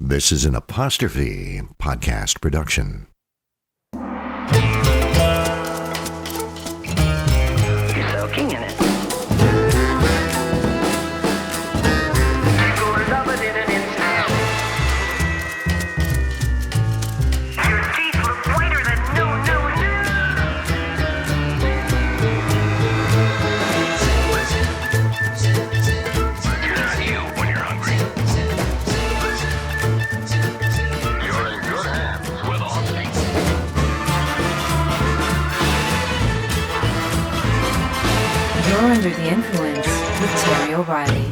This is an Apostrophe podcast production. You're soaking in it. You're gonna love it in an instant. Your teeth look whiter than no. You're not you when you're hungry. You're in good hands with Austin. You're under the influence with Terry O'Reilly.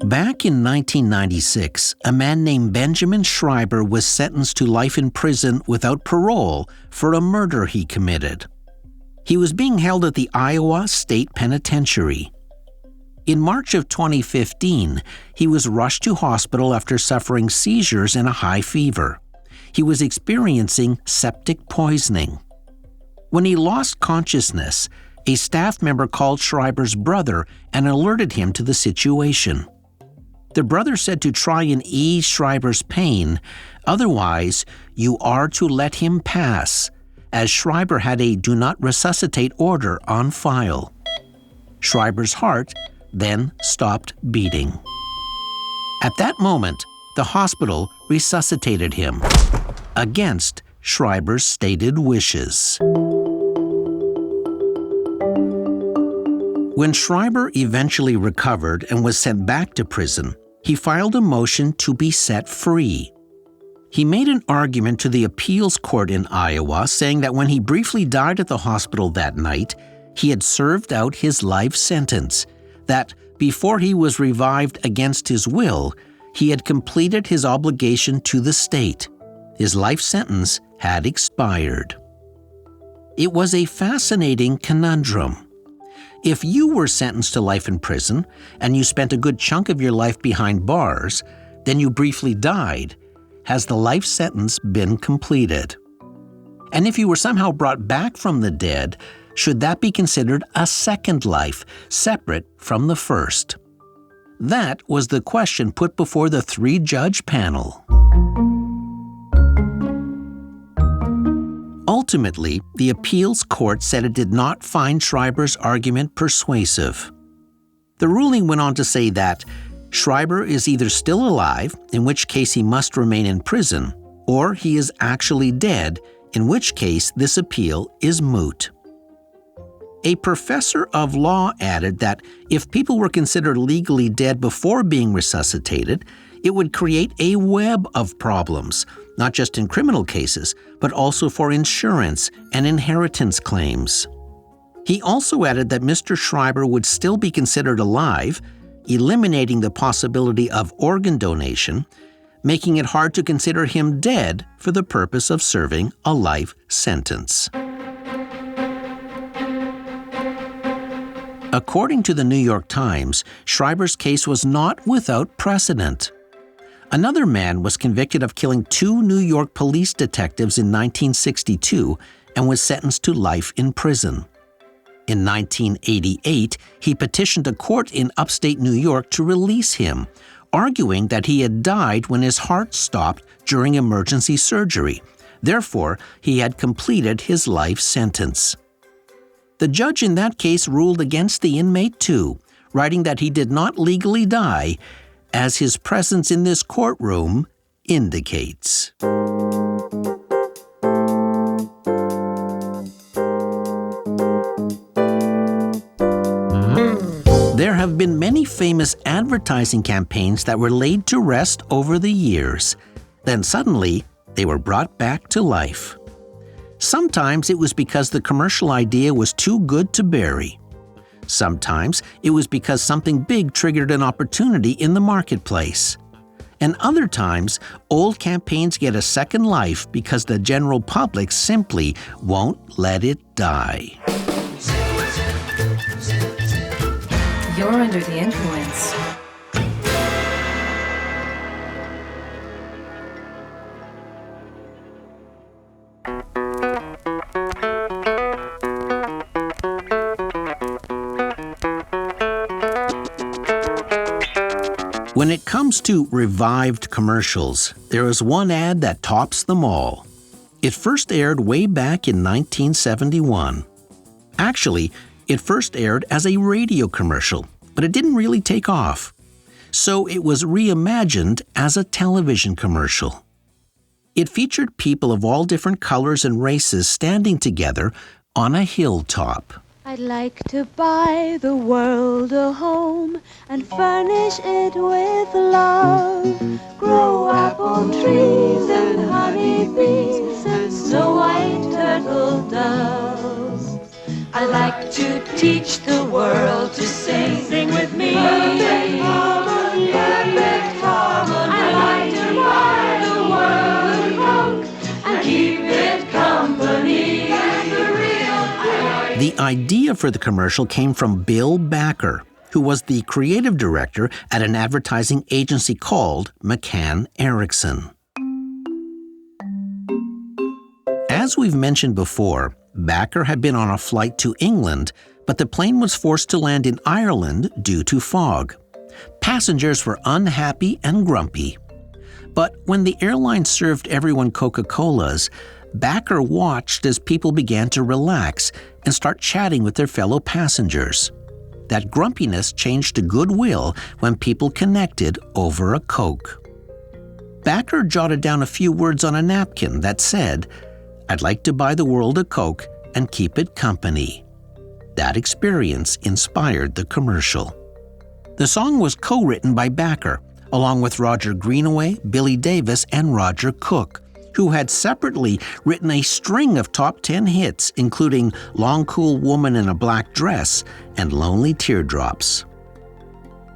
Back in 1996, a man named Benjamin Schreiber was sentenced to life in prison without parole for a murder he committed. He was being held at the Iowa State Penitentiary. In March of 2015, he was rushed to hospital after suffering seizures and a high fever. He was experiencing septic poisoning. When he lost consciousness, a staff member called Schreiber's brother and alerted him to the situation. The brother said to try and ease Schreiber's pain, otherwise, you are to let him pass, as Schreiber had a do not resuscitate order on file. Schreiber's heart then stopped beating. At that moment, the hospital resuscitated him, against Schreiber's stated wishes. When Schreiber eventually recovered and was sent back to prison, he filed a motion to be set free. He made an argument to the appeals court in Iowa, saying that when he briefly died at the hospital that night, he had served out his life sentence, that before he was revived against his will, he had completed his obligation to the state. His life sentence had expired. It was a fascinating conundrum. If you were sentenced to life in prison and you spent a good chunk of your life behind bars, then you briefly died, has the life sentence been completed? And if you were somehow brought back from the dead, should that be considered a second life, separate from the first? That was the question put before the three-judge panel. Ultimately, the appeals court said it did not find Schreiber's argument persuasive. The ruling went on to say that Schreiber is either still alive, in which case he must remain in prison, or he is actually dead, in which case this appeal is moot. A professor of law added that if people were considered legally dead before being resuscitated, it would create a web of problems, not just in criminal cases, but also for insurance and inheritance claims. He also added that Mr. Schreiber would still be considered alive, eliminating the possibility of organ donation, making it hard to consider him dead for the purpose of serving a life sentence. According to the New York Times, Schreiber's case was not without precedent. Another man was convicted of killing 2 New York police detectives in 1962 and was sentenced to life in prison. In 1988, he petitioned a court in upstate New York to release him, arguing that he had died when his heart stopped during emergency surgery. Therefore, he had completed his life sentence. The judge in that case ruled against the inmate too, writing that he did not legally die, as his presence in this courtroom indicates. There have been many famous advertising campaigns that were laid to rest over the years. Then suddenly, they were brought back to life. Sometimes it was because the commercial idea was too good to bury. Sometimes it was because something big triggered an opportunity in the marketplace. And other times, old campaigns get a second life because the general public simply won't let it die. You're under the influence. comes to revived commercials, there is one ad that tops them all. It first aired way back in 1971. Actually, it first aired as a radio commercial, but it didn't really take off. So it was reimagined as a television commercial. It featured people of all different colors and races standing together on a hilltop. I'd like to buy the world a home and furnish it with love. Grow apple trees and honeybees and snow white turtle doves. I'd like to teach the world to sing. Sing with me. Perfect harmony. Perfect harmony. I'd like to buy the world a Coke and keep it company. The idea for the commercial came from Bill Backer, who was the creative director at an advertising agency called McCann Erickson. As we've mentioned before, Backer had been on a flight to England, but the plane was forced to land in Ireland due to fog. Passengers were unhappy and grumpy. But when the airline served everyone Coca-Colas, Backer watched as people began to relax and start chatting with their fellow passengers. That grumpiness changed to goodwill when people connected over a Coke. Backer jotted down a few words on a napkin that said, "I'd like to buy the world a Coke and keep it company." That experience inspired the commercial. The song was co-written by Backer, along with Roger Greenaway, Billy Davis, and Roger Cook, who had separately written a string of top 10 hits, including Long Cool Woman in a Black Dress and Lonely Teardrops.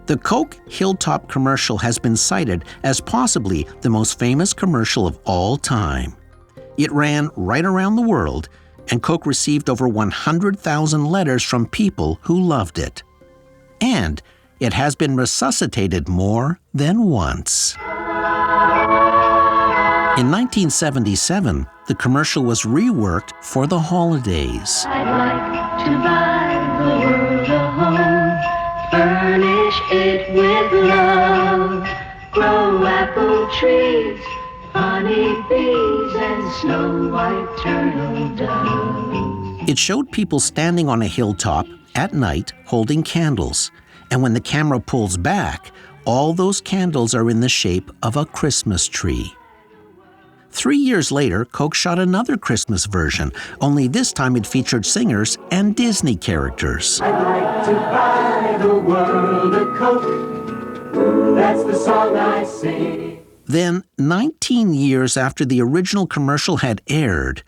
The Coke Hilltop commercial has been cited as possibly the most famous commercial of all time. It ran right around the world, and Coke received over 100,000 letters from people who loved it. And it has been resuscitated more than once. In 1977, the commercial was reworked for the holidays. I'd like to buy the world a home, furnish it with love, grow apple trees, honey bees, and snow white turtle doves. It showed people standing on a hilltop at night holding candles, and when the camera pulls back, all those candles are in the shape of a Christmas tree. 3 years later, Coke shot another Christmas version, only this time it featured singers and Disney characters. I'd like to buy the world a Coke. That's the song I sing. Then, 19 years after the original commercial had aired,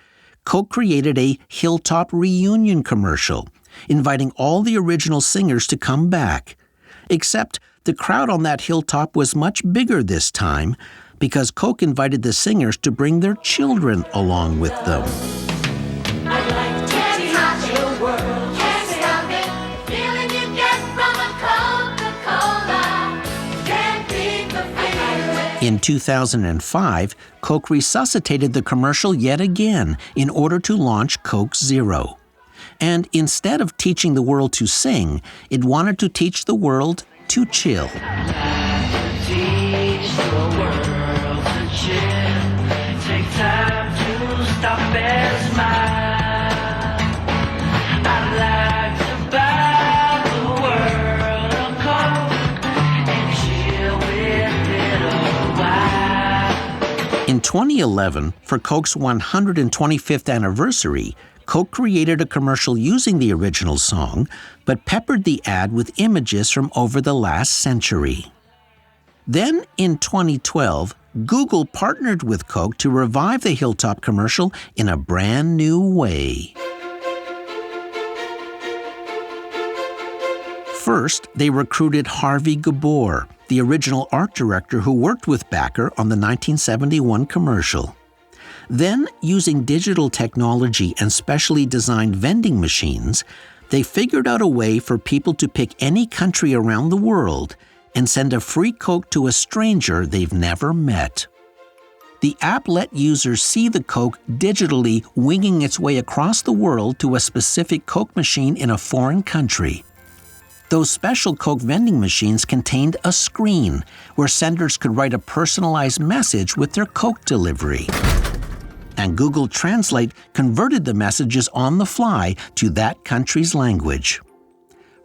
Coke created a Hilltop reunion commercial, inviting all the original singers to come back. Except the crowd on that hilltop was much bigger this time, because Coke invited the singers to bring their children along with them. I'd like to teach the world, can't stop it, feeling you get from a Coca-Cola, can't keep the feeling. In 2005, Coke resuscitated the commercial yet again in order to launch Coke Zero. And instead of teaching the world to sing, it wanted to teach the world to chill. Take time to stop and smile. I'd like to buy the world a Coke and chill with it a while. In 2011, for Coke's 125th anniversary, Coke created a commercial using the original song, but peppered the ad with images from over the last century. Then, in 2012, Google partnered with Coke to revive the Hilltop commercial in a brand new way. First, they recruited Harvey Gabor, the original art director who worked with Backer on the 1971 commercial. Then, using digital technology and specially designed vending machines, they figured out a way for people to pick any country around the world and send a free Coke to a stranger they've never met. The app let users see the Coke digitally winging its way across the world to a specific Coke machine in a foreign country. Those special Coke vending machines contained a screen where senders could write a personalized message with their Coke delivery. And Google Translate converted the messages on the fly to that country's language.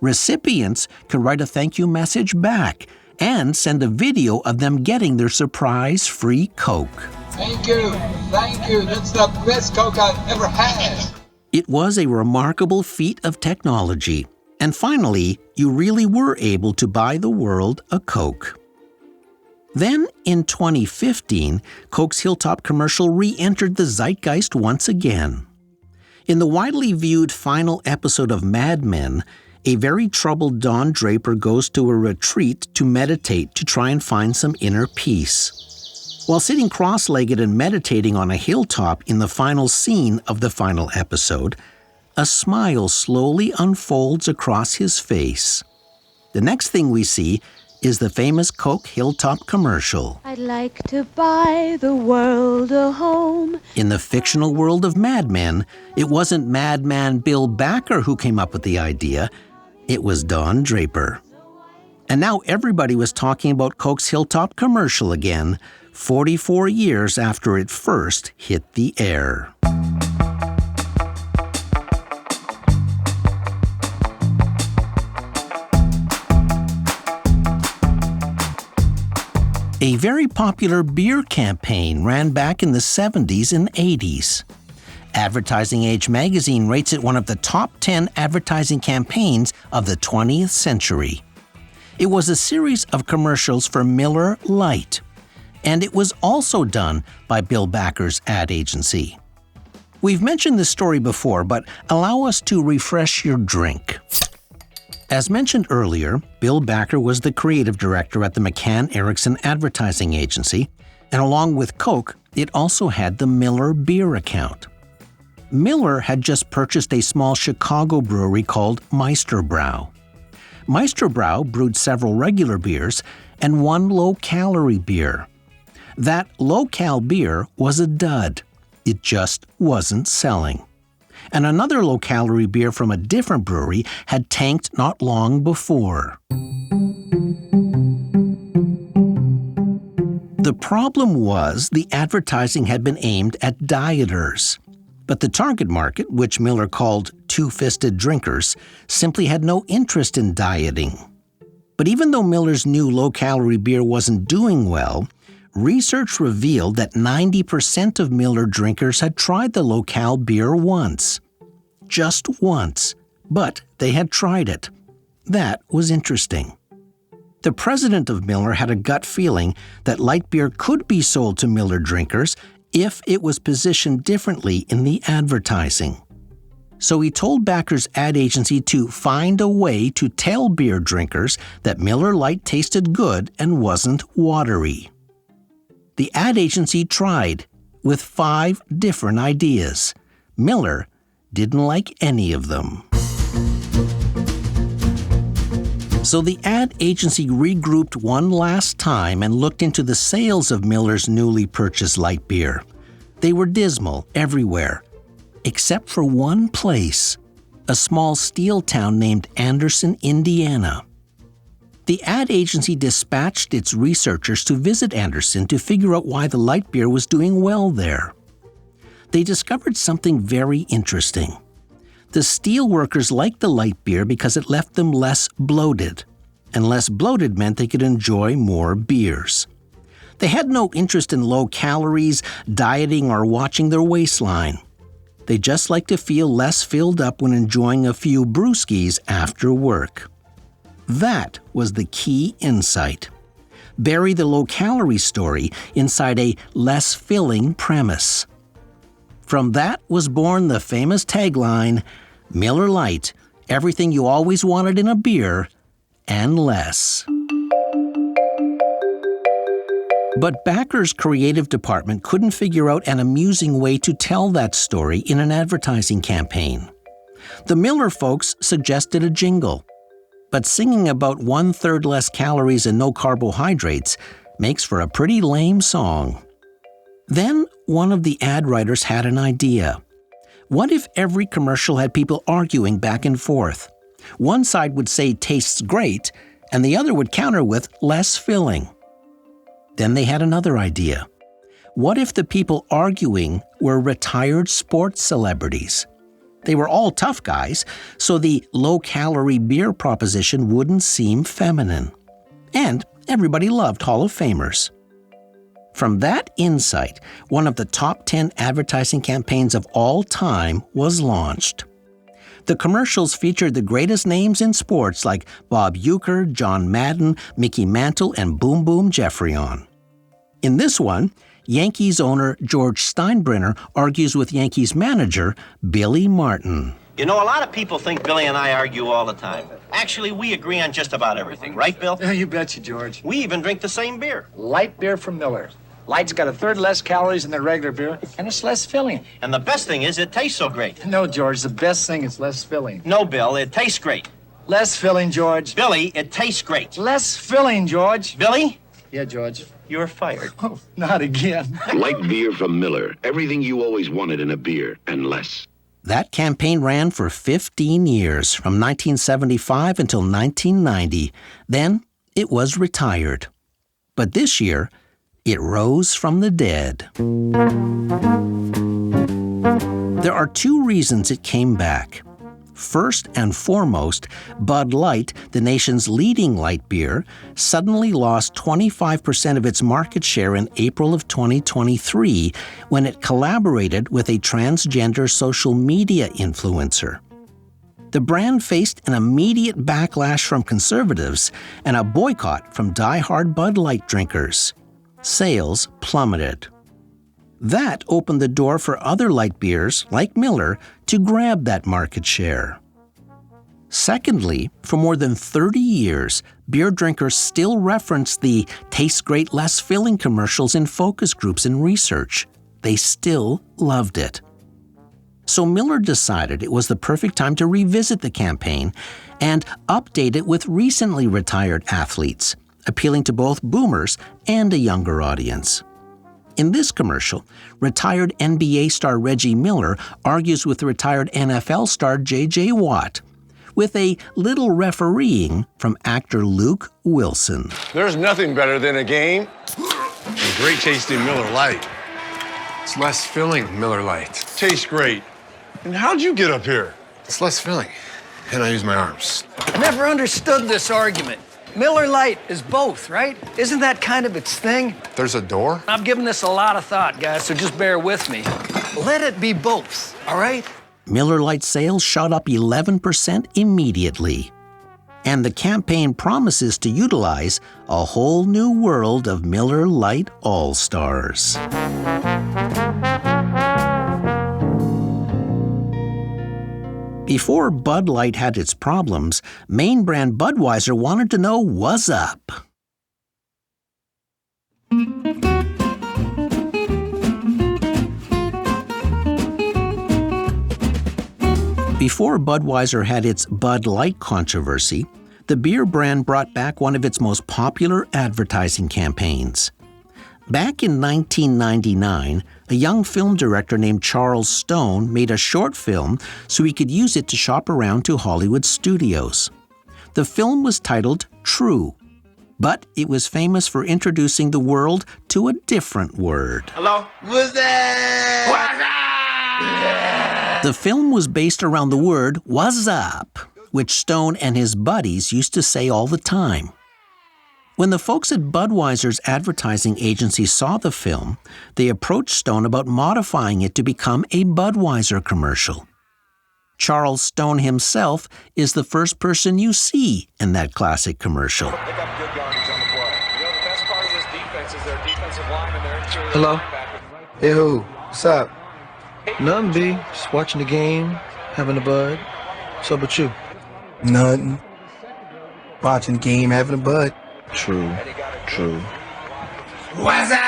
Recipients could write a thank you message back and send a video of them getting their surprise free Coke. Thank you, that's the best Coke I've ever had. It was a remarkable feat of technology. And finally, you really were able to buy the world a Coke. Then, in 2015, Coke's Hilltop commercial re-entered the zeitgeist once again. In the widely viewed final episode of Mad Men, a very troubled Don Draper goes to a retreat to meditate to try and find some inner peace. While sitting cross-legged and meditating on a hilltop in the final scene of the final episode, a smile slowly unfolds across his face. The next thing we see is the famous Coke Hilltop commercial. I'd like to buy the world a home. In the fictional world of Mad Men, it wasn't madman Bill Backer who came up with the idea. It was Don Draper. And now everybody was talking about Coke's Hilltop commercial again, 44 years after it first hit the air. A very popular beer campaign ran back in the 70s and 80s. Advertising Age magazine rates it one of the top 10 advertising campaigns of the 20th century. It was a series of commercials for Miller Lite, and it was also done by Bill Backer's ad agency. We've mentioned this story before, but allow us to refresh your drink. As mentioned earlier, Bill Backer was the creative director at the McCann Erickson Advertising Agency, and along with Coke, it also had the Miller beer account. Miller had just purchased a small Chicago brewery called Meisterbrau. Meisterbrau brewed several regular beers and one low-calorie beer. That low-cal beer was a dud. It just wasn't selling. And another low-calorie beer from a different brewery had tanked not long before. The problem was the advertising had been aimed at dieters. But the target market, which Miller called two-fisted drinkers, simply had no interest in dieting. But even though Miller's new low-calorie beer wasn't doing well, research revealed that 90% of Miller drinkers had tried the low-cal beer once. Just once. But they had tried it. That was interesting. The president of Miller had a gut feeling that light beer could be sold to Miller drinkers if it was positioned differently in the advertising. So he told Backer's ad agency to find a way to tell beer drinkers that Miller Lite tasted good and wasn't watery. The ad agency tried, with 5 different ideas. Miller didn't like any of them. So the ad agency regrouped one last time and looked into the sales of Miller's newly purchased light beer. They were dismal everywhere, except for one place, a small steel town named Anderson, Indiana. The ad agency dispatched its researchers to visit Anderson to figure out why the light beer was doing well there. They discovered something very interesting. The steel workers liked the light beer because it left them less bloated, and less bloated meant they could enjoy more beers. They had no interest in low calories, dieting, or watching their waistline. They just liked to feel less filled up when enjoying a few brewskis after work. That was the key insight. Bury the low-calorie story inside a less filling premise. From that was born the famous tagline, Miller Lite, everything you always wanted in a beer, and less. But Backer's creative department couldn't figure out an amusing way to tell that story in an advertising campaign. The Miller folks suggested a jingle. But singing about 1/3 less calories and no carbohydrates makes for a pretty lame song. Then one of the ad writers had an idea. What if every commercial had people arguing back and forth? One side would say tastes great, and the other would counter with less filling. Then they had another idea. What if the people arguing were retired sports celebrities? They were all tough guys, so the low-calorie beer proposition wouldn't seem feminine. And everybody loved Hall of Famers. From that insight, one of the top 10 advertising campaigns of all time was launched. The commercials featured the greatest names in sports like Bob Uecker, John Madden, Mickey Mantle, and Boom Boom Jeffrion. In this one, Yankees owner George Steinbrenner argues with Yankees manager Billy Martin. You know, a lot of people think Billy and I argue all the time. Actually, we agree on just about everything, right, Bill? Yeah, you betcha, George. We even drink the same beer. Light beer from Miller. Lite's got a third less calories than their regular beer, and it's less filling. And the best thing is it tastes so great. No, George, the best thing is less filling. No, Bill, it tastes great. Less filling, George. Billy, it tastes great. Less filling, George. Billy? Yeah, George. You're fired. Oh, not again. Light beer from Miller. Everything you always wanted in a beer, and less. That campaign ran for 15 years, from 1975 until 1990. Then it was retired. But this year, it rose from the dead. There are two reasons it came back. First and foremost, Bud Light, the nation's leading light beer, suddenly lost 25% of its market share in April of 2023 when it collaborated with a transgender social media influencer. The brand faced an immediate backlash from conservatives and a boycott from die-hard Bud Light drinkers. Sales plummeted. That opened the door for other light beers, like Miller, to grab that market share. Secondly, for more than 30 years, beer drinkers still reference the "tastes great, less filling" commercials in focus groups and research. They still loved it. So Miller decided it was the perfect time to revisit the campaign and update it with recently retired athletes, appealing to both boomers and a younger audience. In this commercial, retired NBA star Reggie Miller argues with retired NFL star J.J. Watt, with a little refereeing from actor Luke Wilson. There's nothing better than a game with great tasting Miller Lite. It's less filling, Miller Lite. Tastes great. And how'd you get up here? It's less filling, and I use my arms. I never understood this argument. Miller Lite is both, right? Isn't that kind of its thing? There's a door? I've given this a lot of thought, guys, so just bear with me. Let it be both, all right? Miller Lite sales shot up 11% immediately. And the campaign promises to utilize a whole new world of Miller Lite All-Stars. Before Bud Light had its problems, main brand Budweiser wanted to know what's up. Before Budweiser had its Bud Light controversy, the beer brand brought back one of its most popular advertising campaigns. Back in 1999, a young film director named Charles Stone made a short film so he could use it to shop around to Hollywood studios. The film was titled True, but it was famous for introducing the world to a different word. Hello? What's that? The film was based around the word "what's up," which Stone and his buddies used to say all the time. When the folks at Budweiser's advertising agency saw the film, they approached Stone about modifying it to become a Budweiser commercial. Charles Stone himself is the first person you see in that classic commercial. Hello? Hey, who? What's up? Nothing, B. Just watching the game, having a bud. What's up with you? Nothing. Watching the game, having a bud. True. What's up?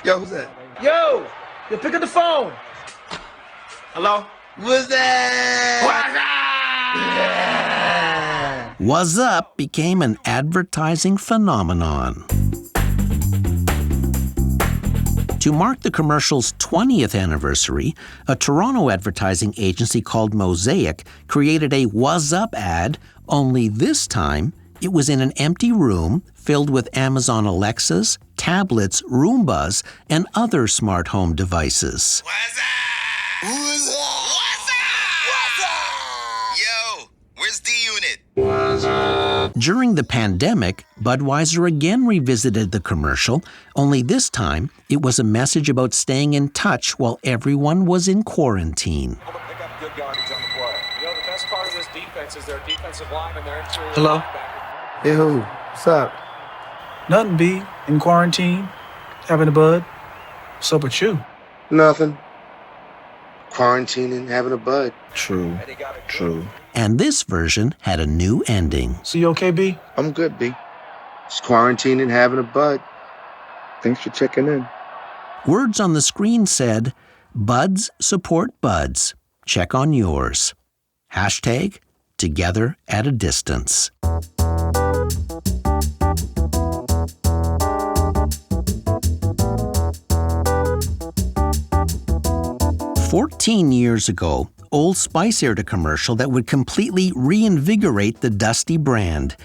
Yo, who's that? Yo, pick up the phone. Hello? What's that? What's Up became an advertising phenomenon. To mark the commercial's 20th anniversary, a Toronto advertising agency called Mosaic created a Whassup ad, only this time it was in an empty room filled with Amazon Alexas, tablets, Roombas, and other smart home devices. Yo, where's D-Unit? During the pandemic, Budweiser again revisited the commercial, only this time it was a message about staying in touch while everyone was in quarantine. Hello? Hey, who? What's up? Nothing, B. In quarantine. Having a bud. What's up with you? Nothing. Quarantining, having a bud. True. And this version had a new ending. So you okay, B? I'm good, B. Just quarantining, having a bud. Thanks for checking in. Words on the screen said, "Buds support buds. Check on yours." Hashtag together at a distance. "14 years ago, Old Spice aired a commercial that would completely reinvigorate the Dusty brand.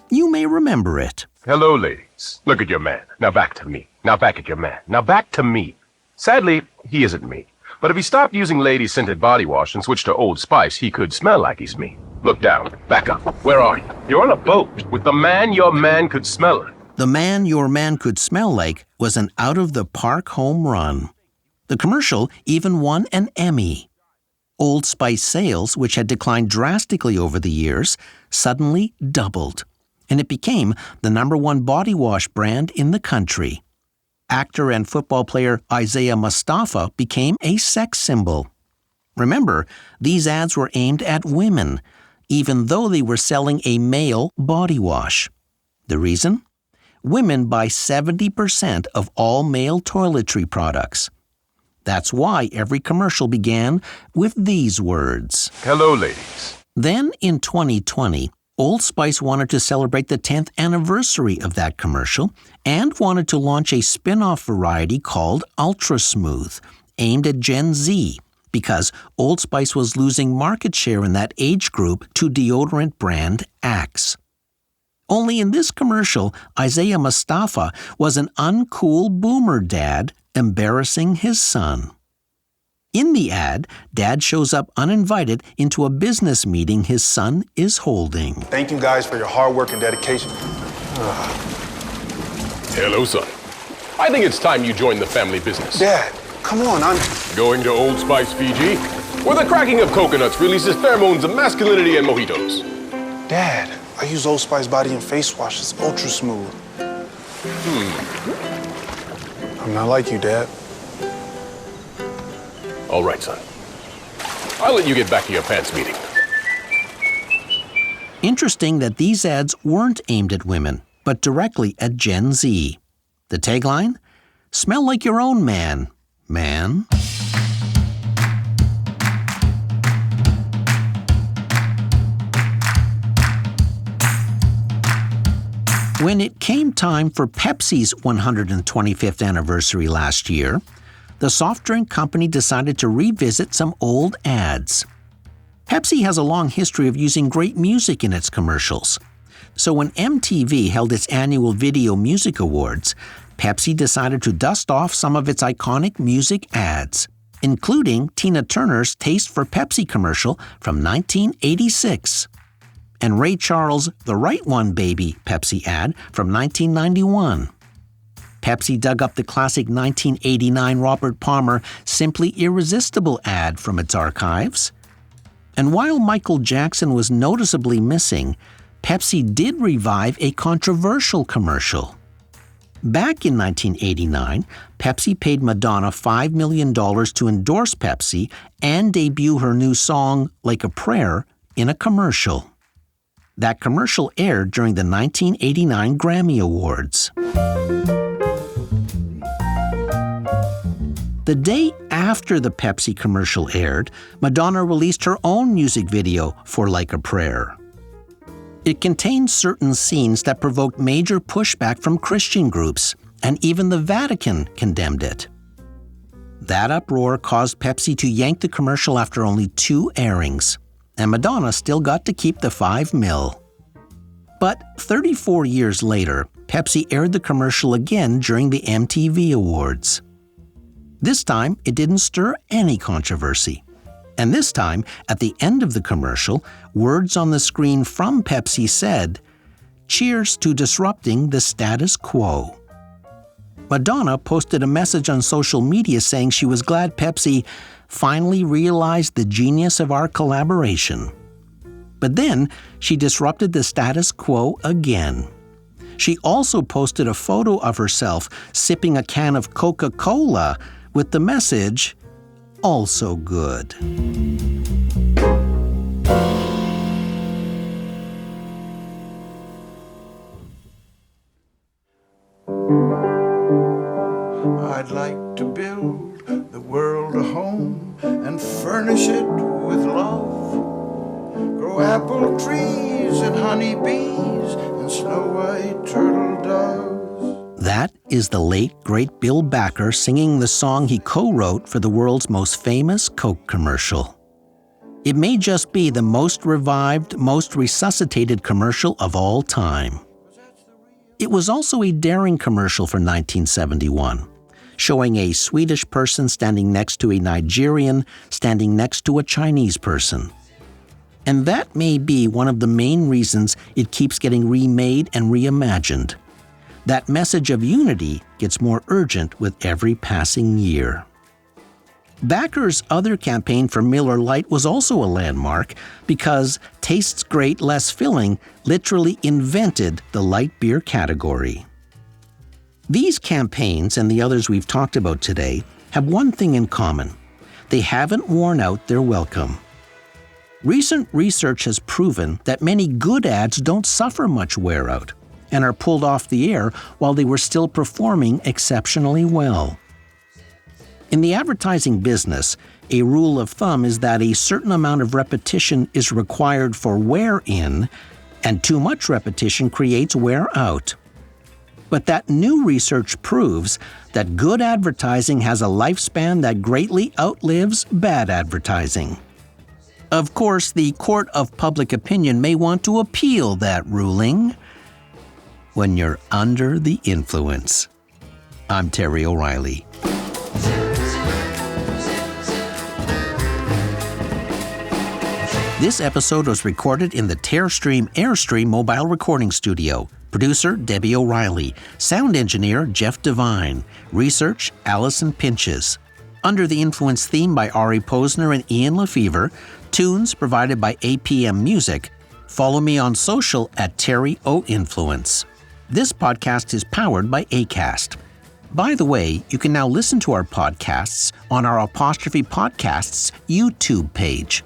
You may remember it. Hello, ladies. Look at your man. Now back to me. Now back at your man. Now back to me. Sadly, he isn't me. But if he stopped using lady-scented body wash and switched to Old Spice, he could smell like he's me. Look down. Back up. Where are you? You're on a boat with the man your man could smell like. The man your man could smell like was an out-of-the-park home run. The commercial even won an Emmy. Old Spice sales, which had declined drastically over the years, suddenly doubled, and it became the #1 body wash brand in the country. Actor and football player Isaiah Mustafa became a sex symbol. Remember, these ads were aimed at women, even though they were selling a male body wash. The reason? Women buy 70% of all male toiletry products. That's why every commercial began with these words. Hello, ladies. Then, in 2020, Old Spice wanted to celebrate the 10th anniversary of that commercial and wanted to launch a spin-off variety called Ultra Smooth, aimed at Gen Z, because Old Spice was losing market share in that age group to deodorant brand Axe. Only in this commercial, Isaiah Mustafa was an uncool boomer dad embarrassing his son. In the ad, Dad shows up uninvited into a business meeting his son is holding. Thank you guys for your hard work and dedication. Hello, son. I think it's time you join the family business. Dad, come on, I'm going to Old Spice, Fiji, where the cracking of coconuts releases pheromones of masculinity and mojitos. Dad, I use Old Spice body and face wash. It's ultra smooth. I'm not like you, Dad. All right, son. I'll let you get back to your pants meeting. Interesting that these ads weren't aimed at women, but directly at Gen Z. The tagline? Smell like your own man, man. When it came time for Pepsi's 125th anniversary last year, the soft drink company decided to revisit some old ads. Pepsi has a long history of using great music in its commercials. So when MTV held its annual Video Music Awards, Pepsi decided to dust off some of its iconic music ads, including Tina Turner's Taste for Pepsi commercial from 1986. And Ray Charles' The Right One Baby Pepsi ad from 1991. Pepsi dug up the classic 1989 Robert Palmer Simply Irresistible ad from its archives. And while Michael Jackson was noticeably missing, Pepsi did revive a controversial commercial. Back in 1989, Pepsi paid Madonna $5 million to endorse Pepsi and debut her new song, Like a Prayer, in a commercial. That commercial aired during the 1989 Grammy Awards. The day after the Pepsi commercial aired, Madonna released her own music video for Like a Prayer. It contained certain scenes that provoked major pushback from Christian groups, and even the Vatican condemned it. That uproar caused Pepsi to yank the commercial after only 2 airings, and Madonna still got to keep the $5 million. But 34 years later, Pepsi aired the commercial again during the MTV Awards. This time, it didn't stir any controversy. And this time, at the end of the commercial, words on the screen from Pepsi said, "Cheers to disrupting the status quo." Madonna posted a message on social media saying she was glad Pepsi finally realized the genius of our collaboration. But then, she disrupted the status quo again. She also posted a photo of herself sipping a can of Coca-Cola with the message, "Also good." I'd like to build the world a home and furnish it with love. Grow apple trees and honey bees and snow-white turtle doves. That is the late, great Bill Backer singing the song he co-wrote for the world's most famous Coke commercial. It may just be the most revived, most resuscitated commercial of all time. It was also a daring commercial for 1971, showing a Swedish person standing next to a Nigerian, standing next to a Chinese person. And that may be one of the main reasons it keeps getting remade and reimagined. That message of unity gets more urgent with every passing year. Backer's other campaign for Miller Lite was also a landmark because Tastes Great, Less Filling literally invented the light beer category. These campaigns and the others we've talked about today have one thing in common. They haven't worn out their welcome. Recent research has proven that many good ads don't suffer much wear out and are pulled off the air while they were still performing exceptionally well. In the advertising business, a rule of thumb is that a certain amount of repetition is required for wear in, and too much repetition creates wear out. But that new research proves that good advertising has a lifespan that greatly outlives bad advertising. Of course, the court of public opinion may want to appeal that ruling when you're under the influence. I'm Terry O'Reilly. This episode was recorded in the Tearstream Airstream mobile recording studio. Producer, Debbie O'Reilly. Sound engineer, Jeff Devine. Research, Allison Pinches. Under the Influence theme by Ari Posner and Ian Lefevre. Tunes provided by APM Music. Follow me on social at Terry O Influence. This podcast is powered by Acast. By the way, you can now listen to our podcasts on our Apostrophe Podcasts YouTube page.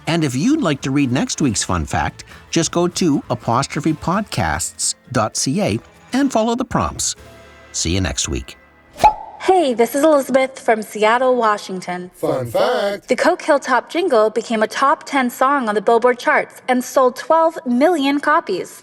And if you'd like to read next week's fun fact, just go to apostrophepodcasts.ca and follow the prompts. See you next week. Hey, this is Elizabeth from Seattle, Washington. Fun fact. The Coke Hilltop jingle became a top 10 song on the Billboard charts and sold 12 million copies.